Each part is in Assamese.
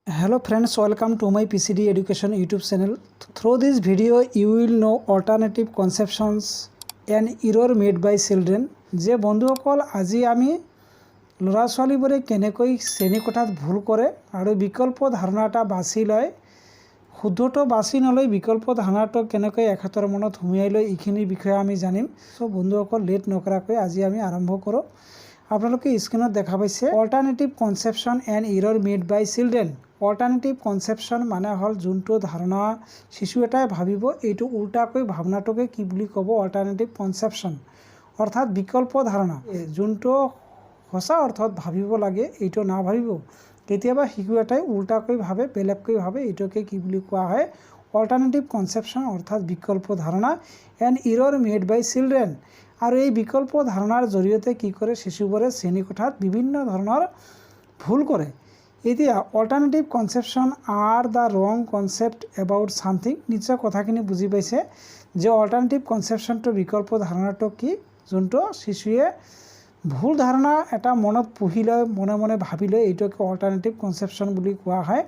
Hello friends, welcome to my PCD Education YouTube channel. Through this video, you will know alternative conceptions and error made by children. যে বন্ধুসকল আজি আমি ল'ৰা ছোৱালীবোৰে কেনেকৈ শ্ৰেণীকোঠাত ভুল কৰে আৰু বিকল্প ধাৰণাটা বাছি লয়, শুদ্ধটো বাছি নলৈ বিকল্প ধাৰণাটো কেনেকৈ একাতৰ মনত সুমিয়াই লয় এইখিনিৰ বিষয়ে আমি জানিম। সো বন্ধুসকল লেট নকৰাকৈ আজি আমি আৰম্ভ কৰোঁ। আপোনালোকে স্ক্ৰীনত দেখা পাইছে alternative conception and error made by children. Alternative conception মানে হ'ল যোনটো ধাৰণা শিশু এটাই ভাবিব এইটো উল্টাকৈ ভাৱনাটোকে কি বুলি ক'ব অল্টাৰনেটিভ কনচেপশ্যন, অৰ্থাৎ বিকল্প ধাৰণা। যোনটো সঁচা অৰ্থত ভাবিব লাগে এইটো নাভাবিব, কেতিয়াবা শিশু এটাই উল্টাকৈ ভাবে, বেলেগকৈ ভাবে, এইটোকে কি বুলি কোৱা হয় অল্টাৰনেটিভ কনচেপশ্যন অৰ্থাৎ বিকল্প ধাৰণা and error made by children. আৰু এই বিকল্প ধাৰণাৰ জৰিয়তে কি কৰে শিশুবোৰে শ্ৰেণীকোঠাত বিভিন্ন ধৰণৰ ভুল কৰে। এতিয়া অল্টাৰনেটিভ কনচেপশ্যন আৰ দ্য ৰং কনচেপ্ট এবাউট ছামথিং। নিশ্চয় কথাখিনি বুজি পাইছে যে অল্টাৰনেটিভ কনচেপশ্যনটো বিকল্প ধাৰণাটো কি, যোনটো শিশুৱে ভুল ধাৰণা এটা মনত পুহি লয়, মনে মনে ভাবি লয়, এইটোকে অল্টাৰনেটিভ কনচেপশ্যন বুলি কোৱা হয়।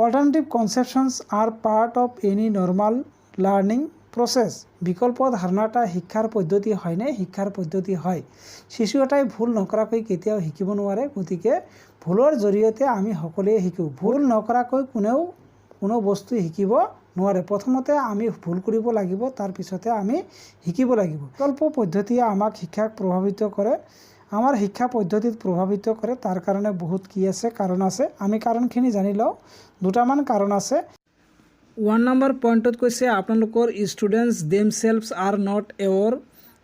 Alternative conceptions are part of any normal learning process. বিকল্প ধাৰণাটা শিক্ষাৰ পদ্ধতি হয়নে? শিক্ষাৰ পদ্ধতি হয়। শিশু এটাই ভুল নকৰাকৈ কেতিয়াও শিকিব নোৱাৰে, গতিকে ভুলৰ জৰিয়তে আমি সকলোৱে শিকোঁ। ভুল নকৰাকৈ কোনো বস্তু শিকিব নোৱাৰে। প্ৰথমতে আমি ভুল কৰিব লাগিব, তাৰপিছতে আমি শিকিব লাগিব। বিকল্প পদ্ধতিয়ে আমাক শিক্ষাক প্ৰভাৱিত কৰে, আমাৰ শিক্ষা পদ্ধতিত প্ৰভাৱিত কৰে। তাৰ কাৰণে বহুত কি আছে, কাৰণ আছে। আমি কাৰণখিনি জানি লওঁ। দুটামান কাৰণ আছে। 1 নম্বৰ পইণ্টত কৈছে আপোনালোকৰ students themselves are not aware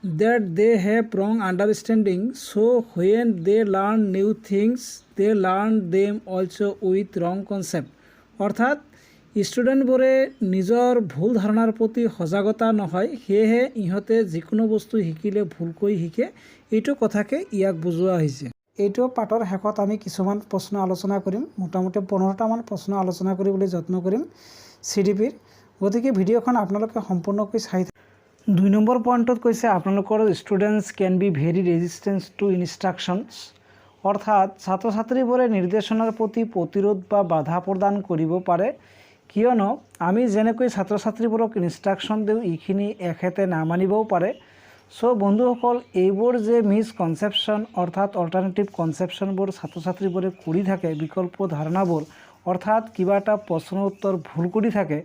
that they have wrong understanding, so when they learn new things they learn them also with wrong concept। অৰ্থাৎ ষ্টুডেণ্টবোৰে নিজৰ ভুল ধাৰণাৰ প্ৰতি সজাগতা নহয়, সেয়েহে ইহঁতে যিকোনো বস্তু শিকিলে ভুলকৈ শিকে, এইটো কথাকে ইয়াক বুজোৱা হৈছে। এইটো পাঠৰ শেষত আমি কিছুমান প্ৰশ্ন আলোচনা কৰিম, মোটামুটি 15টামান প্ৰশ্ন আলোচনা কৰিবলৈ যত্ন কৰিম CDPৰ। গতিকে ভিডিঅ'খন আপোনালোকে সম্পূৰ্ণকৈ চাই। 2 নম্বৰ পইণ্টত কৈছে আপোনালোকৰ students can be very resistant to instructions. অৰ্থাৎ ছাত্ৰ ছাত্ৰীবোৰে নিৰ্দেশনাৰ প্ৰতি প্ৰতিৰোধ বা বাধা প্ৰদান কৰিব পাৰে, কিয়নো আমি যেনেকৈ ছাত্ৰ ছাত্ৰীবোৰক ইনষ্ট্ৰাকশ্যন দিওঁ এইখিনি এখেতে নামানিবও পাৰে। চ' বন্ধুসকল এইবোৰ যে মিছকনচেপশ্যন অৰ্থাৎ অল্টাৰনেটিভ কনচেপশ্যনবোৰ ছাত্ৰ ছাত্ৰীবোৰে কৰি থাকে, বিকল্প ধাৰণাবোৰ অৰ্থাৎ কিবা এটা প্ৰশ্নৰ উত্তৰ ভুল কৰি থাকে,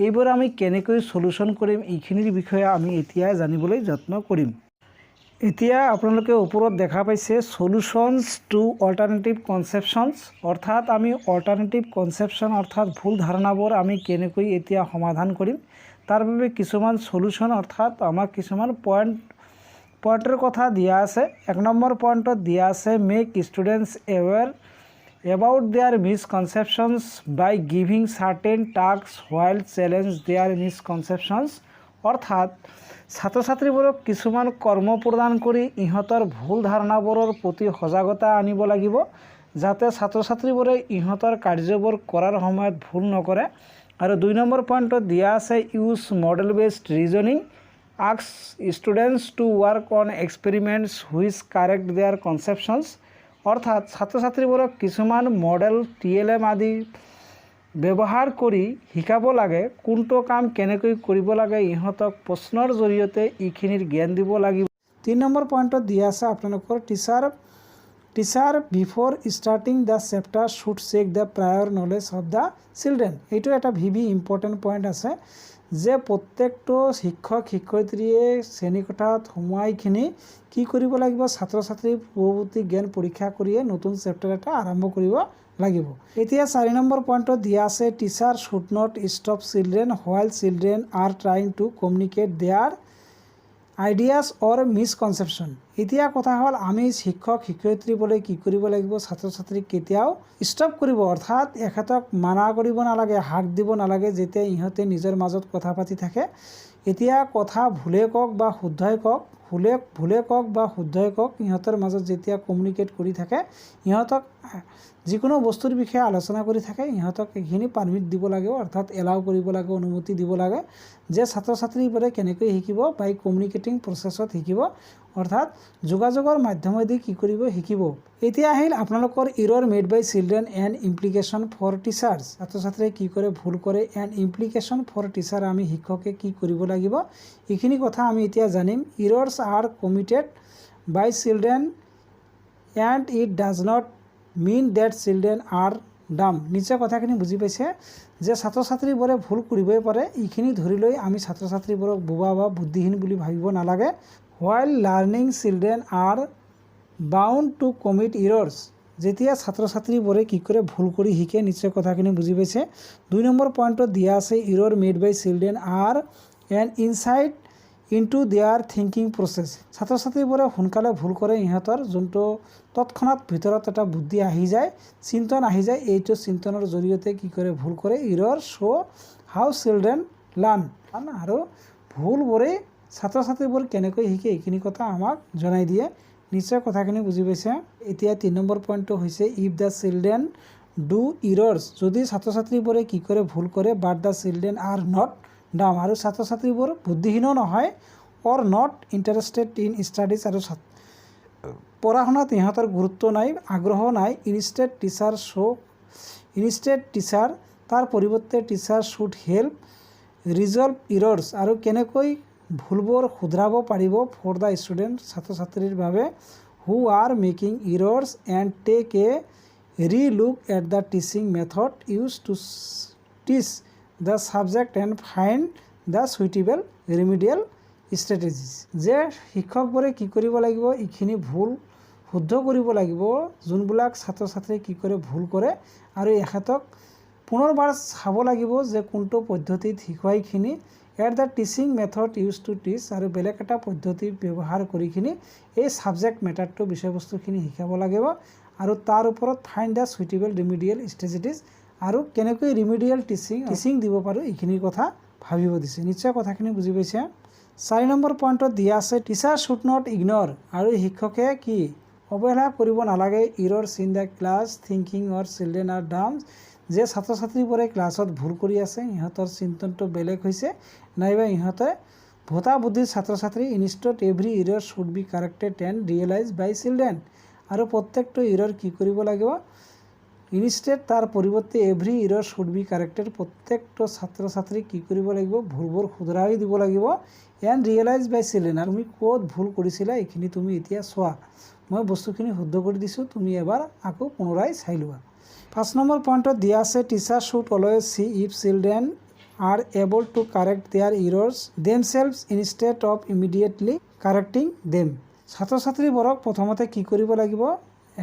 এইবোৰ আমি কেনেকৈ সলিউশ্যন কৰিম এইখিনিৰ বিষয়ে আমি এতিয়া জানিবলৈ যত্ন কৰিম। এতিয়া আপোনালোকে ওপৰত দেখা পাইছে সলিউশ্যনছ টু অল্টাৰনেটিভ কনচেপশ্যনছ, অৰ্থাৎ আমি অল্টাৰনেটিভ কনচেপশ্যন অৰ্থাৎ ভুল ধাৰণাবোৰ আমি কেনেকৈ এতিয়া সমাধান কৰিম, তাৰ বাবে কিছুমান সলিউশ্যন অৰ্থাৎ আমাক কিছুমান পইণ্টৰ কথা দিয়া আছে। 1 নম্বৰ পইণ্টত দিয়া আছে make students aware about their misconceptions by giving certain tasks while challenge their misconceptions। অৰ্থাৎ ছাত্ৰ ছাত্ৰীবোৰক কিছুমান কৰ্ম প্ৰদান কৰি ইহঁতৰ ভুল ধাৰণাবোৰৰ প্ৰতি সজাগতা আনিব লাগিব, যাতে ছাত্ৰ ছাত্ৰীবোৰে ইহঁতৰ কাৰ্যবোৰ কৰাৰ সময়ত ভুল নকৰে। আৰু 2 নম্বৰ পইণ্টত দিয়া আছে use model based reasoning, ask students to work on experiments which correct their conceptions. অৰ্থাৎ ছাত্ৰ ছাত্ৰীবোৰক কিছুমান মডেল TLM আদি ব্যৱহাৰ কৰি শিকাব লাগে, কোনটো কাম কেনেকৈ কৰিব লাগে, ইহঁতক প্ৰশ্নৰ জৰিয়তে এইখিনিৰ জ্ঞান দিব লাগিব। 3 নম্বৰ পইণ্টত দিয়া আছে আপোনালোকৰ teacher before starting the chapter should check the prior knowledge of the children. এইটো এটা ইম্পৰ্টেণ্ট পইণ্ট আছে যে প্ৰত্যেকটো শিক্ষক শিক্ষয়িত্ৰীয়ে শ্ৰেণীকোঠাত সোমোৱাইখিনি কি কৰিব লাগিব, ছাত্ৰ ছাত্ৰীৰ পূৰ্বৱৰ্তী জ্ঞান পৰীক্ষা কৰিয়ে নতুন চেপ্টাৰ এটা আৰম্ভ কৰিব লাগিব। এতিয়া 4 নম্বৰ পইণ্টত দিয়া আছে teacher should not stop children while children are trying to communicate their ideas or misconception. এতিয়া কথা হ'ল আমি শিক্ষক শিক্ষয়িত্ৰীবোৰে কি কৰিব লাগিব, ছাত্ৰ ছাত্ৰীক কেতিয়াও ষ্টপ কৰিব, অৰ্থাৎ এখেতক মানা কৰিব নালাগে, হাক দিব নালাগে, যেতিয়া ইহঁতে নিজৰ মাজত কথা পাতি থাকে। এতিয়া কথা ভুলে কওক বা শুদ্ধই কওক, ভুলে কক বা শুদ্ধই কক ইহঁতৰ মাজত যেতিয়া কমিউনিকেট কৰি থাকে ইহঁতক যিকোনো বস্তুৰ বিষয়ে আলোচনা কৰি থাকে ইহঁতক এইখিনি পাৰমিট দিব লাগে অৰ্থাৎ এলাউ কৰিব লাগে অনুমতি দিব লাগে যে ছাত্ৰ ছাত্ৰীবোৰে কেনেকৈ শিকিব বাই কমিউনিকেটিং প্ৰচেছত শিকিব অৰ্থাৎ যোগাযোগৰ মাধ্যমেদি কি কৰিব শিকিব। এতিয়া আহিল আপোনালোকৰ error made by children and implication for teachers. ছাত্ৰ ছাত্ৰীয়ে কি কৰে ভুল কৰে এণ্ড ইমপ্লিকেশ্যন ফৰ টিচাৰ আমি শিক্ষকে কি কৰিব লাগিব এইখিনি কথা আমি এতিয়া জানিম। Errors are committed by children and it does not mean that children are dumb. নিশ্চয় কথাখিনি বুজি পাইছে যে ছাত্ৰ ছাত্ৰীবোৰে ভুল কৰিবই পাৰে এইখিনি ধৰি লৈ আমি ছাত্ৰ ছাত্ৰীবোৰক বোবা বা বুদ্ধিহীন বুলি ভাবিব নালাগে। While learning children are bound to commit errors. যেতিয়া ছাত্ৰ ছাত্ৰীবোৰে কি কৰে ভুল কৰি শিকে নিশ্চয় কথাখিনি বুজি পাইছে। 2 নম্বৰ পইণ্টত দিয়া আছে error made by children are an insight into their thinking process. ছাত্ৰ ছাত্ৰীবোৰে সোনকালে ভুল কৰে ইহঁতৰ যোনটো তৎক্ষণাত ভিতৰত এটা বুদ্ধি আহি যায় চিন্তন আহি যায় এইটো চিন্তনৰ জৰিয়তে কি কৰে ভুল কৰে। ইৰৰ শ্ব' হাউ চিলড্ৰেন লাৰ্ণ আৰু ভুলবোৰে ছাত্ৰ ছাত্ৰীবোৰ কেনেকৈ শিকে এইখিনি কথা আমাক জনাই দিয়ে। নিশ্চয় কথাখিনি বুজি পাইছে। এতিয়া 3 নম্বৰ পইণ্টটো হৈছে ইফ দ্য চিলড্ৰেন ডু ইৰৰ্ছ। যদি ছাত্ৰ ছাত্ৰীবোৰে কি কৰে ভুল কৰে বাট দ্য চিলড্ৰেন আৰ নট ডাম আৰু ছাত্ৰ ছাত্ৰীবোৰ বুদ্ধিহীনো নহয় অৰ নট ইণ্টাৰেষ্টেড ইন ষ্টাডিজ আৰু পঢ়া শুনাত ইহঁতৰ গুৰুত্ব নাই আগ্ৰহ নাই। ইনষ্টেড টিচাৰ তাৰ পৰিৱৰ্তে টিচাৰ শুড হেল্প ৰিজল্ভ ইৰৰ্ছ আৰু কেনেকৈ ভুলবোৰ শুধৰাব পাৰিব ফৰ দ্য ষ্টুডেণ্ট ছাত্ৰ ছাত্ৰীৰ বাবে who are making errors and take a relook at the teaching method use to teach the subject and find the suitable remedial strategies. যে শিক্ষকবোৰে কি কৰিব লাগিব এইখিনি ভুল শুদ্ধ কৰিব লাগিব যোনবিলাক ছাত্ৰ ছাত্ৰীয়ে কি কৰে ভুল কৰে আৰু এখেতক পুনৰবাৰ চাব লাগিব যে কোনটো পদ্ধতিত শিকোৱাইখিনি at the teaching method use to teach আৰু বেলেগ এটা পদ্ধতি ব্যৱহাৰ কৰিখিনি এই ছাবজেক্ট মেটাৰটো বিষয়বস্তুখিনি শিকাব লাগিব আৰু তাৰ ওপৰত find the suitable remedial strategies আৰু কেনেকৈ ৰিমিডিয়েল টিচিং দিব পাৰোঁ এইখিনিৰ কথা ভাবিব দিছে। নিশ্চয় কথাখিনি বুজি পাইছে। 4 নম্বৰ পইণ্টত দিয়া আছে টিচাৰ শুড নট ইগন'ৰ আৰু শিক্ষকে কি অৱহেলা কৰিব নালাগে errors in the class thinking or children are dumb. যে ছাত্ৰ ছাত্ৰীবোৰে ক্লাছত ভুল কৰি আছে ইহঁতৰ চিন্তনটো বেলেগ হৈছে নাইবা ইহঁতে ভোটা বুদ্ধিৰ ছাত্ৰ ছাত্ৰী instead every error should be corrected and realise by children আৰু প্ৰত্যেকটো ইৰৰ কি কৰিব লাগিব ইনষ্টেড তাৰ পৰিৱৰ্তে every error should be corrected প্ৰত্যেকটো ছাত্ৰ ছাত্ৰীক কি কৰিব লাগিব ভুলবোৰ শুধৰাই দিব লাগিব এণ্ড ৰিয়েলাইজ বাই চিলড্ৰেন। আৰু তুমি ক'ত ভুল কৰিছিলা এইখিনি তুমি এতিয়া চোৱা মই বস্তুখিনি শুদ্ধ কৰি দিছোঁ তুমি এবাৰ আকৌ পুনৰাই চাই লোৱা। 5 নম্বৰ পইণ্টত দিয়া আছে teacher should always see if children are able to correct their errors themselves instead of immediately correcting them. ছাত্ৰ ছাত্ৰীবোৰক প্ৰথমতে কি কৰিব লাগিব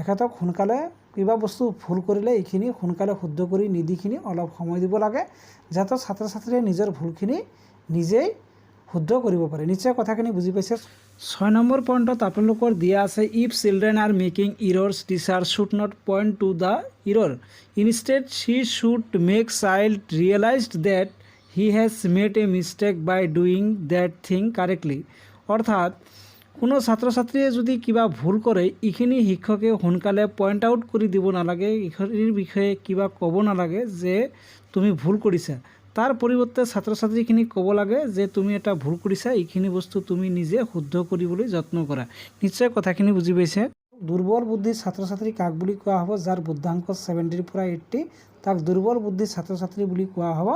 এখেতক সোনকালে কিবা বস্তু ভুল কৰিলে এইখিনি সোনকালে শুদ্ধ কৰি নিদিখিনি অলপ সময় দিব লাগে যাতে ছাত্ৰ ছাত্ৰীয়ে নিজৰ ভুলখিনি নিজেই শুদ্ধ কৰিব পাৰে। নিশ্চয় কথাখিনি বুজি পাইছে। 6 নম্বৰ পইণ্টত আপোনালোকৰ দিয়া আছে if children are making errors teacher should not point to the error instead she should make child realised that he has made a mistake by doing that thing correctly. অৰ্থাৎ কোনো ছাত্ৰ ছাত্ৰীয়ে যদি কিবা ভুল কৰে এইখিনি শিক্ষকে সোনকালে পইণ্ট আউট কৰি দিব নালাগে এইখিনিৰ বিষয়ে কিবা ক'ব নালাগে যে তুমি ভুল কৰিছা তাৰ পৰিৱৰ্তে ছাত্ৰ ছাত্ৰীখিনিক ক'ব লাগে যে তুমি এটা ভুল কৰিছা এইখিনি বস্তু তুমি নিজে শুদ্ধ কৰিবলৈ যত্ন কৰা। নিশ্চয় কথাখিনি বুজি পাইছে। দুৰ্বল বুদ্ধিৰ ছাত্ৰ ছাত্ৰী কাক বুলি কোৱা হ'ব যাৰ বুদ্ধাংক 70 পৰা 80 তাক দুৰ্বল বুদ্ধিৰ ছাত্ৰ ছাত্ৰী বুলি কোৱা হ'ব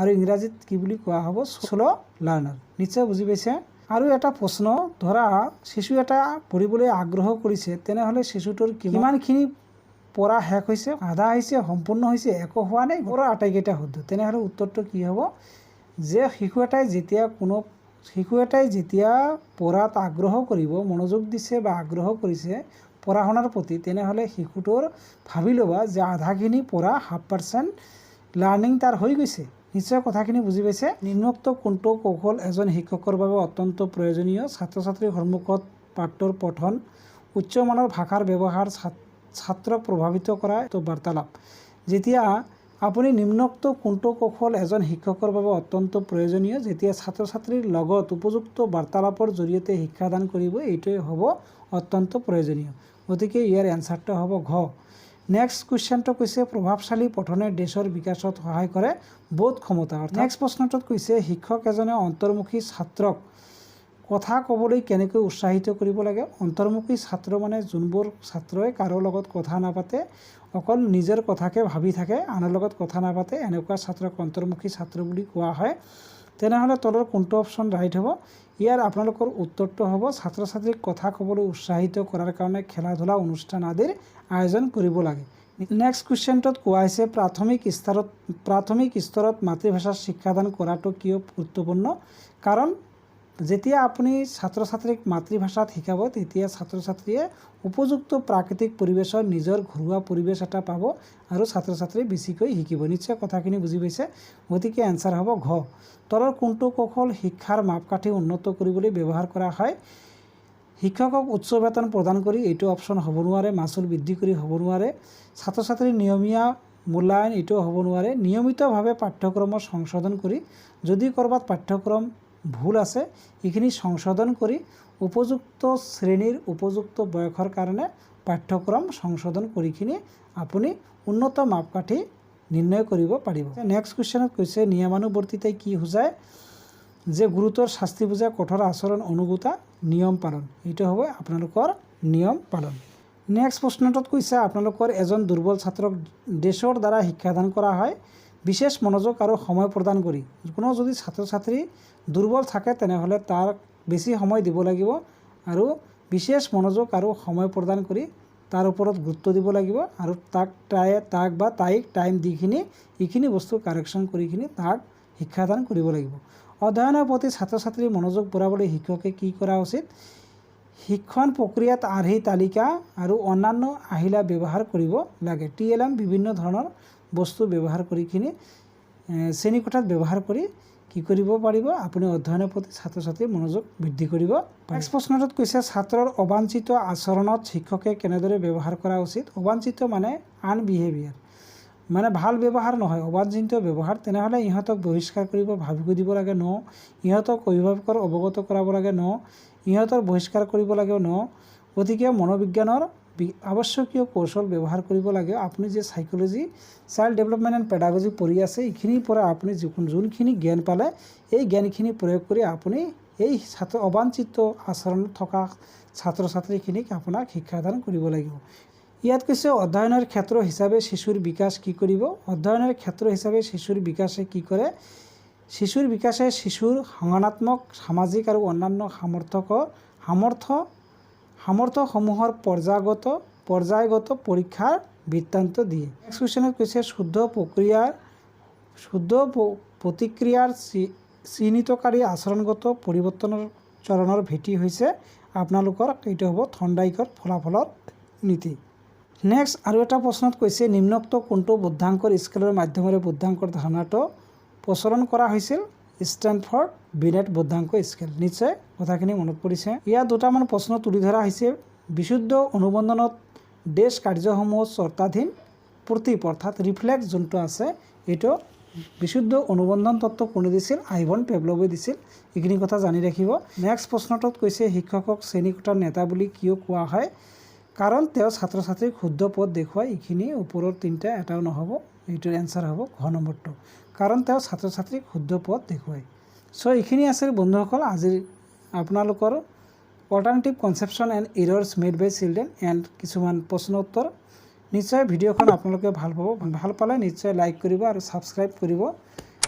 আৰু ইংৰাজীত কি বুলি কোৱা হ'ব স্ল' লাৰ্ণাৰ। নিশ্চয় বুজি পাইছে। আৰু এটা প্ৰশ্ন ধৰা শিশু এটা পঢ়িবলৈ আগ্ৰহ কৰিছে তেনেহ'লে শিশুটোৰ কিমানখিনি পঢ়া শেষ হৈছে আধা হৈছে সম্পূৰ্ণ হৈছে একো হোৱা নাই পঢ়া আটাইকেইটা শুদ্ধ তেনেহ'লে উত্তৰটো কি হ'ব যে শিশু এটাই যেতিয়া পঢ়াত আগ্ৰহ কৰিব মনোযোগ দিছে বা আগ্ৰহ কৰিছে পঢ়া শুনাৰ প্ৰতি তেনেহ'লে শিশুটোৰ ভাবি ল'বা যে আধাখিনি পঢ়া 50% লাৰ্ণিং তাৰ হৈ গৈছে। নিশ্চয় কথাখিনি বুজি পাইছে। নিম্নোক্ত কোনটো কৌশল এজন শিক্ষকৰ বাবে অত্যন্ত প্ৰয়োজনীয় ছাত্ৰ ছাত্ৰীৰ সন্মুখত পাঠৰ পঠন উচ্চমানৰ ভাষাৰ ব্যৱহাৰ ছাত্ৰক প্ৰভাৱিত কৰা বাৰ্তালাপ। যেতিয়া আপুনি নিম্নোক্ত কোনটো কৌশল এজন শিক্ষকৰ বাবে অত্যন্ত প্ৰয়োজনীয় যেতিয়া ছাত্ৰ ছাত্ৰীৰ লগত উপযুক্ত বাৰ্তালাপৰ জৰিয়তে শিক্ষাদান কৰিব এইটোৱে হ'ব অত্যন্ত প্ৰয়োজনীয় গতিকে ইয়াৰ এনসাৰটো হ'ব ঘ নেক্সট কুৱেশ্যনটো কৈছে প্ৰভাৱশালী পঠনে দেশৰ বিকাশত সহায় কৰে বোধ ক্ষমতা নেক্সট প্ৰশ্নটোত কৈছে শিক্ষক এজনে অন্তৰ্মুখী ছাত্ৰক কথা ক'বলৈ কেনেকৈ উৎসাহিত কৰিব লাগে অন্তৰ্মুখী ছাত্ৰ মানে যোনবোৰ ছাত্ৰই কাৰো লগত কথা নাপাতে অকল নিজৰ কথাকে ভাবি থাকে আনৰ লগত কথা নাপাতে এনেকুৱা ছাত্ৰক অন্তৰ্মুখী ছাত্ৰ বুলি কোৱা হয় তেনেহ'লে তলৰ কোনটো অপশ্যন ৰাইট হ'ব ইয়াৰ আপোনালোকৰ উত্তৰটো হ'ব ছাত্ৰ ছাত্ৰীক কথা ক'বলৈ উৎসাহিত কৰাৰ কাৰণে খেলা ধূলা অনুষ্ঠান আদিৰ আয়োজন কৰিব লাগে নেক্সট কুৱেশ্যনটোত কোৱা হৈছে প্ৰাথমিক স্তৰত মাতৃভাষাৰ শিক্ষাদান কৰাটো কিয় গুৰুত্বপূৰ্ণ কাৰণ যেতিয়া আপুনি ছাত্ৰ ছাত্ৰীক মাতৃভাষাত শিকাব তেতিয়া ছাত্ৰ ছাত্ৰীয়ে উপযুক্ত প্ৰাকৃতিক পৰিৱেশৰ নিজৰ ঘৰুৱা পৰিৱেশ এটা পাব আৰু ছাত্ৰ ছাত্ৰীয়ে বেছিকৈ শিকিব নিশ্চয় কথাখিনি বুজি পাইছে গতিকে এনসাৰ হ'ব ঘ তলৰ কোনটো কৌশল শিক্ষাৰ মাপকাঠি উন্নত কৰিবলৈ ব্যৱহাৰ কৰা হয় শিক্ষকক উচ্চ বেতন প্ৰদান কৰি এইটো অপশ্যন হ'ব নোৱাৰে মাচুল বৃদ্ধি কৰি হ'ব নোৱাৰে ছাত্ৰ ছাত্ৰীৰ নিয়মীয়া মূল্যায়ন এইটো হ'ব নোৱাৰে নিয়মিতভাৱে পাঠ্যক্ৰমৰ সংশোধন কৰি যদি ক'ৰবাত পাঠ্যক্ৰম ভুল আছে এইখিনি সংশোধন কৰি উপযুক্ত শ্ৰেণীৰ উপযুক্ত বয়সৰ কাৰণে পাঠ্যক্ৰম সংশোধন কৰিখিনি আপুনি উন্নত মাপকাঠি নিৰ্ণয় কৰিব পাৰিব নেক্সট কুৱেশ্যনত কৈছে নিয়মানুৱৰ্তিতাই কি বুজায় যে গুৰুতৰ শাস্তি বুজায় কঠোৰ আচৰণ অনুগতা নিয়ম পালন এইটো হ'ব আপোনালোকৰ নিয়ম পালন নেক্সট প্ৰশ্নটোত কৈছে আপোনালোকৰ এজন দুৰ্বল ছাত্ৰক দেশৰ দ্বাৰা শিক্ষাদান কৰা হয় বিশেষ মনোযোগ আৰু সময় প্ৰদান কৰি কোনো যদি ছাত্ৰ ছাত্ৰী দুৰ্বল থাকে তেনেহ'লে তাৰ বেছি সময় দিব লাগিব আৰু বিশেষ মনোযোগ আৰু সময় প্ৰদান কৰি তাৰ ওপৰত গুৰুত্ব দিব লাগিব আৰু তাক বা তাইক টাইম দিখিনি এইখিনি বস্তু কাৰেকশ্যন কৰিখিনি তাক শিক্ষাদান কৰিব লাগিব অধ্যয়নৰ প্ৰতি ছাত্ৰ ছাত্ৰীৰ মনোযোগ বঢ়াবলৈ শিক্ষকে কি কৰা উচিত শিক্ষণ প্ৰক্ৰিয়াত আৰ্হি তালিকা আৰু অন্যান্য আহিলা ব্যৱহাৰ কৰিব লাগে TLM বিভিন্ন ধৰণৰ বস্তু ব্যৱহাৰ কৰিখিনি শ্ৰেণীকোঠাত ব্যৱহাৰ কৰি কি কৰিব পাৰিব আপুনি অধ্যয়নৰ প্ৰতি ছাত্ৰ ছাত্ৰীৰ মনোযোগ বৃদ্ধি কৰিব নেক্সট প্ৰশ্নটোত কৈছে ছাত্ৰৰ অবাঞ্ছিত আচৰণত শিক্ষকে কেনেদৰে ব্যৱহাৰ কৰা উচিত অবাঞ্ছিত মানে আনবিহেভিয়াৰ মানে ভাল ব্যৱহাৰ নহয় অবাঞ্ছিত ব্যৱহাৰ তেনেহ'লে ইহঁতক বহিষ্কাৰ কৰিব ভাবিব দিব লাগে ন ইহঁতক অভিভাৱকৰ অৱগত কৰাব লাগে ন ইহঁতৰ বহিষ্কাৰ কৰিব লাগে ন গতিকে মনোবিজ্ঞানৰ আৱশ্যকীয় কৌশল ব্যৱহাৰ কৰিব লাগে আপুনি যে psychology child development and pedagogy পঢ়ি আছে এইখিনিৰ পৰা আপুনি যোনখিনি জ্ঞান পালে এই জ্ঞানখিনি প্ৰয়োগ কৰি আপুনি এই অবাঞ্ছিত আচৰণ থকা ছাত্ৰ ছাত্ৰীখিনিক আপোনাক শিক্ষাদান কৰিব লাগিব ইয়াত কৈছে অধ্যয়নৰ ক্ষেত্ৰ হিচাপে শিশুৰ বিকাশ কি কৰিব অধ্যয়নৰ ক্ষেত্ৰ হিচাপে শিশুৰ বিকাশে কি কৰে শিশুৰ বিকাশে শিশুৰ সংজ্ঞানাত্মক সামাজিক আৰু অন্যান্য সামৰ্থ্যসমূহৰ পৰ্যায়গত পৰীক্ষাৰ বৃত্তান্ত দিয়ে নেক্সট কুৱেশ্যনত কৈছে শুদ্ধ প্ৰতিক্ৰিয়াৰ চিহ্নিতকাৰী আচৰণগত পৰিৱৰ্তনৰ চৰণৰ ভেটি হৈছে আপোনালোকৰ এইটো হ'ব থৰ্ণ্ডাইকৰ ফলাফলৰ নীতি নেক্সট আৰু এটা প্ৰশ্নত কৈছে নিম্নোক্ত কোনটো বুদ্ধাংকৰ স্কেলৰ মাধ্যমেৰে বুদ্ধাংকৰ ধাৰণাটো প্ৰচলন কৰা হৈছিল ষ্টেনফৰ্ড বিনেট বুদ্ধাংক স্কেল নিশ্চয় কথাখিনি মনত পৰিছে ইয়াত দুটামান প্ৰশ্ন তুলি ধৰা হৈছে বিশুদ্ধ অনুবন্ধনত দেশ কাৰ্যসমূহ চৰ্তাধীন প্ৰতীপ অৰ্থাৎ ৰিফ্লেক্স যোনটো আছে এইটো বিশুদ্ধ অনুবন্ধন তত্ত্ব কোনে দিছিল আইভন পেভলভে দিছিল এইখিনি কথা জানি ৰাখিব নেক্সট প্ৰশ্নটোত কৈছে শিক্ষকক শ্ৰেণীকোঠাৰ নেতা বুলি কিয় কোৱা হয় কাৰণ তেওঁ ছাত্ৰ ছাত্ৰীক শুদ্ধ পথ দেখুৱাই এইখিনি ওপৰৰ তিনিটা এটাও নহ'ব এইটোৰ এনসাৰ হ'ব ঘ নম্বৰটো কাৰণ তেওঁ ছাত্ৰ ছাত্ৰীক শুদ্ধ পথ দেখুৱায় সো এইখিনি আছিল বন্ধুসকল আজিৰ আপোনালোকৰ alternative conception and errors made by children and কিছুমান প্ৰশ্ন উত্তৰ নিশ্চয় ভিডিঅ'খন আপোনালোকে ভাল পালে নিশ্চয় লাইক কৰিব আৰু ছাবস্ক্ৰাইব কৰিব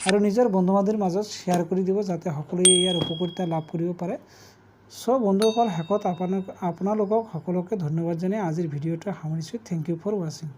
আৰু নিজৰ বন্ধু বান্ধৱীৰ মাজত শ্বেয়াৰ কৰি দিব যাতে সকলোৱে ইয়াৰ উপকাৰিতা লাভ কৰিব পাৰে সো বন্ধুসকল শেষত আপোনালোকক সকলোকে ধন্যবাদ জনাই আজিৰ ভিডিঅ'টো সামৰিছোঁ থেংক ইউ ফৰ ৱাচিং